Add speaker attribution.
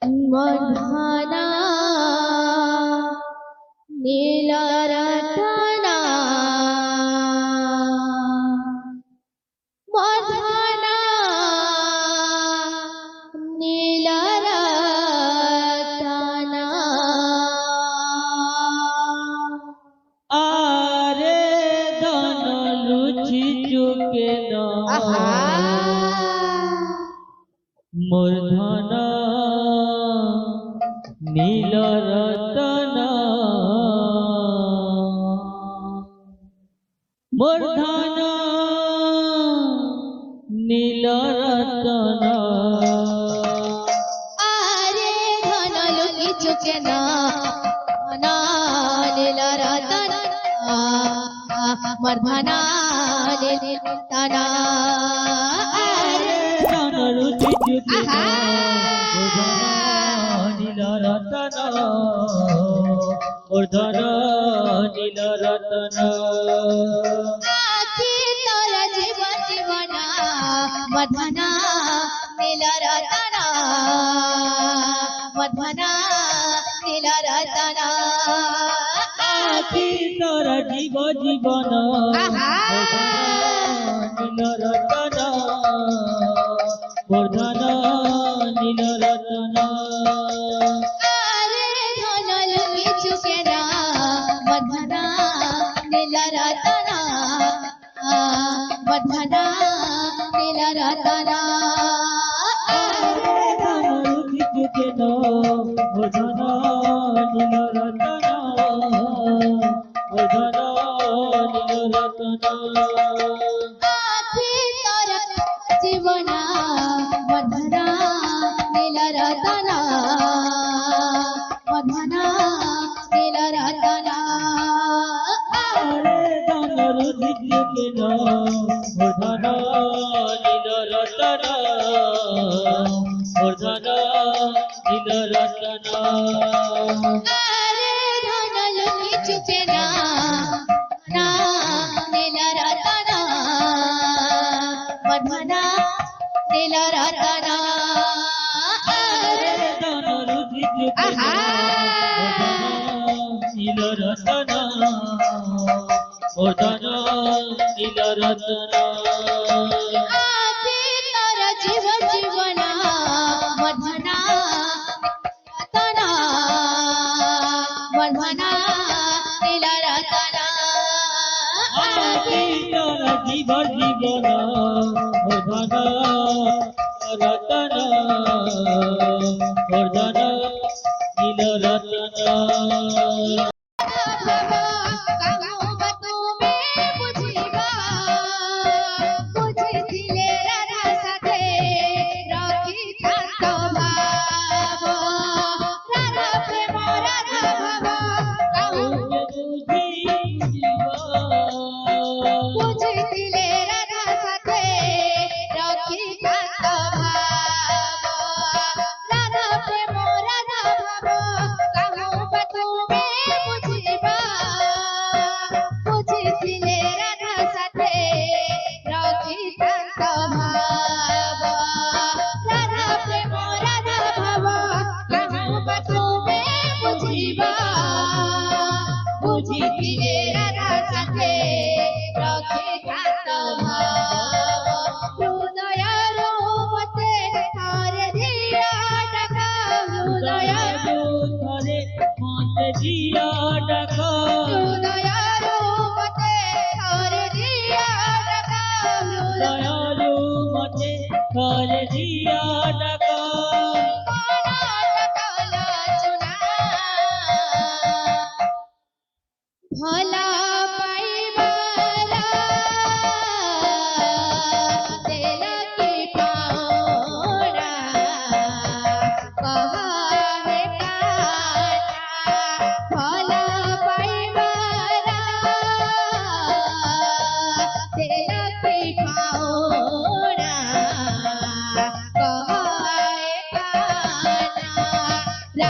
Speaker 1: মধনা নীলরতনা মধনা নীলরতনা
Speaker 2: আরে ধন লুচি চুকে না মোর ধন নীল রতন মোর ধন নীল রতন
Speaker 1: আরে ধন লুচি চুকে না নীলরতনা মধনা নীলরতনা
Speaker 2: ধন লুচি চুকে না নীল রতন মোর ধন নীল রতন
Speaker 1: আখি তোর জীবন জীবনা মধনা নীলরতনা মধনা নীলরতনা
Speaker 2: আখি তোর জীব জীবন নীল রতন মোর ধন নীল রতন
Speaker 1: আরে ধন লুচি চুকে না মধনা নীলরতনা মধনা নীলরতনা
Speaker 2: ধন লুচি চুকে না মোর ধন নীল রতন মোর ধন নীল রতন
Speaker 1: আখি তোর জীবনা মধনা নীলরতনা মধনা নীলরতনা
Speaker 2: আরে ধন লুচি চুকে না মোর ধন নীল রতন মোর ধন নীল রতন
Speaker 1: আরে ধন লুচি চুকে না নীলরতনা মধনা নীলরতনা
Speaker 2: আরে ধন লুচি চুকে না নীল রতন মোর ধন নীল রতন
Speaker 1: আখি তোর জীবন জীবনা মধনা রতনা মধনা নীলরতনা
Speaker 2: আখি তোর জীব জীবন মোর ধন রতন মোর ধন নীল রতন
Speaker 1: বুঝিছিলে রাধা সাথে রক্ষিতান্ত ভাব রাধা প্রেম রাধা ভাব বুঝিছিলে রাধা সাথে রক্ষিতান্ত ভাব রাধা প্রেম রাধা ভাব কাহু তুমি বুঝিবা বুঝিছিলে রাধা সাথে রক্ষিতান্ত ভাব রাধা প্রেম রাধা ভাব কাহু তুমি বুঝিবা বুঝিছিলে রাধা সাথে রক্ষিতান্ত ভাব হৃদয়র মতে হরে দিয়া ডাকা হৃদয়র
Speaker 2: ধরে মতে দিয়া ডাক
Speaker 1: হৃদয়র মতে হরে দিয়া ডাকা
Speaker 2: দয়ালু মতে ধরে দিয়া ডাক